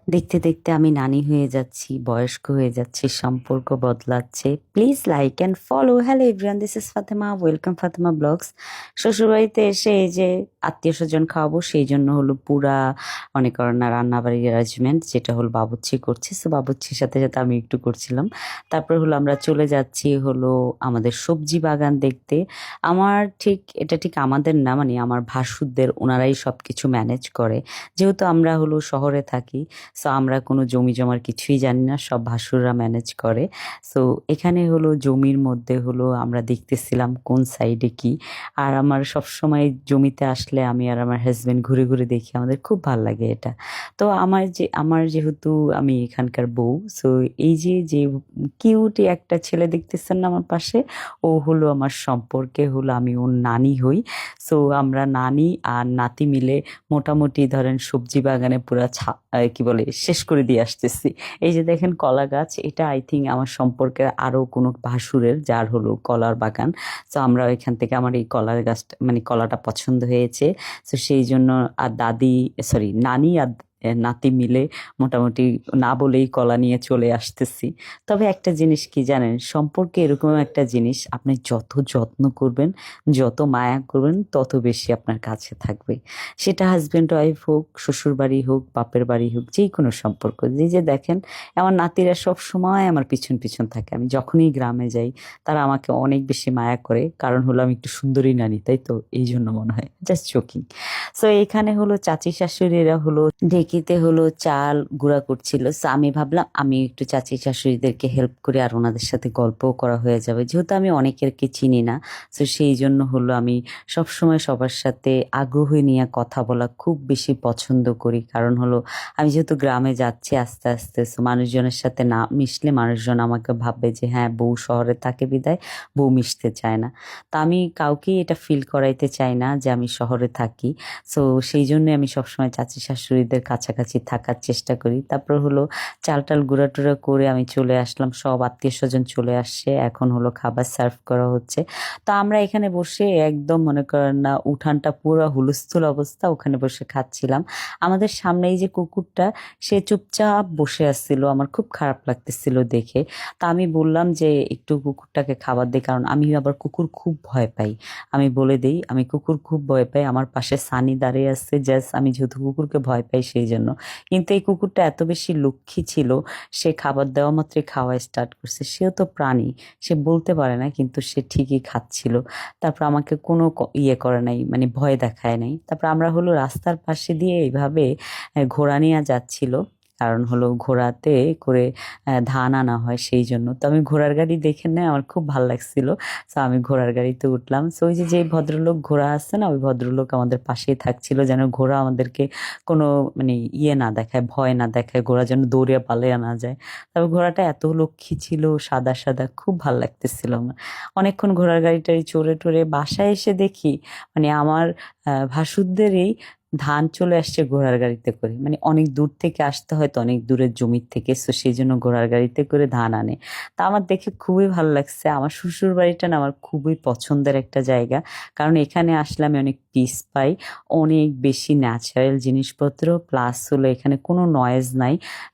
দেখতে দেখতে আমি নানি হয়ে যাচ্ছি, বয়স্ক হয়ে যাচ্ছি, সম্পর্ক বদলাচ্ছে। Please like and follow. Hello everyone, this is Fatema, welcome Fatema blogs. শ্বশুরবাড়িতে এসে এই যে আত্মীয় স্বজন খাওয়াবো, সেই জন্য হলো পুরা মনে করেন না রান্নাবাড়ির অ্যারেঞ্জমেন্ট, যেটা হলো বাবুর্চি করছে। সো বাবুর্চির সাথে সাথে আমি একটু করছিলাম। তারপর হলো আমরা চলে যাচ্ছি হলো আমাদের সবজি বাগান দেখতে। এটা ঠিক আমাদের না, মানে আমার ভাসুরদের, ওনারাই সব কিছু ম্যানেজ করে। যেহেতু আমরা হলো শহরে থাকি, সো আমরা কোনো জমি জমার কিছুই জানি না, সব ভাসুররা ম্যানেজ করে। সো এখানে হলো জমির মধ্যে হলো আমরা দেখতেছিলাম কোন সাইডে কি। আর আমার সব সময় জমিতে আসলে আমি আর আমার হাজবেন্ড ঘুরে ঘুরে দেখি, আমাদের খুব ভাল লাগে এটা। তো আমার যেহেতু আমি এখানকার বউ, সো এই যে যে কিউট একটা ছেলে দেখতেছেন না আমার পাশে, ও হলো আমার সম্পর্কে হলো আমি ওর নানি হই। সো আমরা নানি আর নাতি মিলে মোটামুটি ধরেন সবজি বাগানে পুরা কি বলে শেষ করে দিয়ে আসতেছি। এই যে দেখেন কলা গাছ, এটা আই থিঙ্ক আমার সম্পর্কের আরো কোনো ভাসুরের, যার হলো কলার বাগান। তো আমরা এখান থেকে আমার এই কলার গাছটা মানে কলাটা পছন্দ হয়েছে। তো সেই জন্য আর দাদি, সরি নানি আর নাতি মিলে মোটামুটি না বলেই কলা নিয়ে চলে আসতেছি। তবে একটা জিনিস কি জানেন, সম্পর্কে এরকম একটা জিনিস, আপনি যত যত্ন করবেন, যত মায়া করবেন, তত বেশি আপনার কাছে থাকবে। সেটা হাজব্যান্ড ওয়াইফ হোক, শ্বশুর বাড়ি হোক, বাপের বাড়ি হোক, যেই কোনো সম্পর্ক। যে দেখেন আমার নাতিরা সব সময় আমার পিছন পিছন থাকে, আমি যখনই গ্রামে যাই তারা আমাকে অনেক বেশি মায়া করে, কারণ হলো আমি একটু সুন্দরী নানি, তাই তো এই জন্য মনে হয়, জাস্ট জোকিং। সো এখানে হলো চাচি শাশুড়িরা হলো ঢেকিতে হলো চাল গুঁড়া করছিল। সো আমি ভাবলাম আমি একটু চাচি শাশুড়িদেরকে হেল্প করি, আর ওনাদের সাথে গল্পও করা হয়ে যাবে, যেহেতু আমি অনেকেরকে চিনি না। সো সেই জন্য হলো আমি সবসময় সবার সাথে আগ্রহ নিয়ে কথা বলা খুব বেশি পছন্দ করি, কারণ হলো আমি যেহেতু গ্রামে যাচ্ছি আস্তে আস্তে, সো মানুষজনের সাথে না মিশলে মানুষজন আমাকে ভাববে যে হ্যাঁ বউ শহরে থাকে বিদায় বউ মিশতে চায় না। তা আমি কাউকেই এটা ফিল করাইতে চাই না যে আমি শহরে থাকি। সো সেই জন্য আমি সবসময় চাচি শাশুড়িদের কাছাকাছি থাকার চেষ্টা করি। তারপর হলো চাল টাল গুঁড়া টুড়া করে আমি চলে আসলাম, সব আত্মীয় স্বজন চলে আসছে, এখন হলো খাবার সার্ভ করা হচ্ছে। তো আমরা এখানে বসে একদম মনে করেন না উঠানটা পুরো হুলস্থুল অবস্থা, ওখানে বসে খাচ্ছিলাম। আমাদের সামনে এই যে কুকুরটা, সে চুপচাপ বসে আসছিল, আমার খুব খারাপ লাগতেছিল দেখে। তা আমি বললাম যে একটু কুকুরটাকে খাবার দিই, কারণ আমি আবার কুকুর খুব ভয় পাই। আমি বলে দিই আমি কুকুর খুব ভয় পাই। আমার পাশে সানি দাঁড়িয়ে আছে, জাস্ট আমি যেহেতু কুকুরকে ভয় পাই সেই জন্য। কিন্তু এই কুকুরটা এত বেশি লক্ষ্মী ছিল, সে খাবার দেওয়া মাত্রই খাওয়া স্টার্ট করছে। সেও তো প্রাণী, সে বলতে পারে না, কিন্তু সে ঠিকই খাচ্ছিল। তারপর আমাকে কোনো ইয়ে করে নাই, মানে ভয় দেখায় নাই। তারপর আমরা হলো রাস্তার পাশে দিয়ে এইভাবে ঘোড়া নিয়ে যাচ্ছিল, কারণ হলো ঘোড়াতে করে ধান আনা হয়, সেই জন্য। তো আমি ঘোড়ার গাড়ি দেখে নেয় আমার খুব ভালো লাগছিল। তো আমি ঘোড়ার গাড়িতে উঠলাম। সো ওই যে যে ভদ্রলোক ঘোড়া আছে না, ওই ভদ্রলোক আমাদের পাশেই থাকছিল, যেন ঘোড়া আমাদেরকে কোনো মানে ইয়ে না দেখায়, ভয় না দেখায়, ঘোড়া যেন দৌড়ে পালিয়ে না যায়। তবে ঘোড়াটা এত লক্ষ্মী ছিল, সাদা সাদা, খুব ভালো লাগতেছিল আমার। অনেকক্ষণ ঘোড়ার গাড়িটাই চড়ে টরে বাসায় এসে দেখি মানে আমার ভাসুরদেরই ধান চলে আসছে ঘোড়ার গাড়িতে করে, মানে অনেক দূর থেকে আসতে হয়, তো অনেক দূরের জমির থেকে, তো সেই জন্য ঘোড়ার গাড়িতে করে ধান আনে। তা আমার দেখে খুবই ভালো লাগছে। আমার শ্বশুর বাড়িটা না আমার খুবই পছন্দের একটা জায়গা, কারণ এখানে আসলে আমি অনেক পিস পাই, অনেক বেশি ন্যাচারাল জিনিসপত্র, প্লাস হলো এখানে কোনো নয়েজ নাই,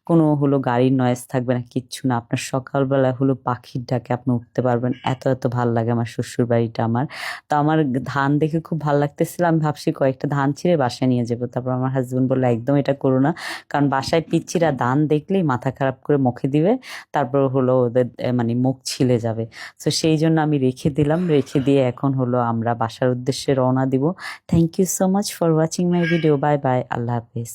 কোনো হলো গাড়ির নয়েজ থাকবে না, কিচ্ছু না। আপনার সকালবেলা হলো পাখির ডাকে আপনি উঠতে পারবেন, এত এত ভালো লাগে আমার শ্বশুর বাড়িটা আমার। তো আমার ধান দেখে খুব ভালো লাগতেছিল, আমি ভাবছি কয়েকটা ধান ছিঁড়ে বাসায় নিয়ে যাবো। তারপর আমার হাজবেন্ড বললো একদম এটা করো না, কারণ বাসায় পিচ্ছিরা ধান দেখলেই মাথা খারাপ করে মুখে দিবে, তারপর হলো ওদের মানে মুখ ছিলে যাবে। তো সেই জন্য আমি রেখে দিলাম, রেখে দিয়ে এখন হলো আমরা বাসার উদ্দেশ্যে রওনা দিব। Thank you so much for watching my video. Bye bye, আল্লাহ হাফেজ।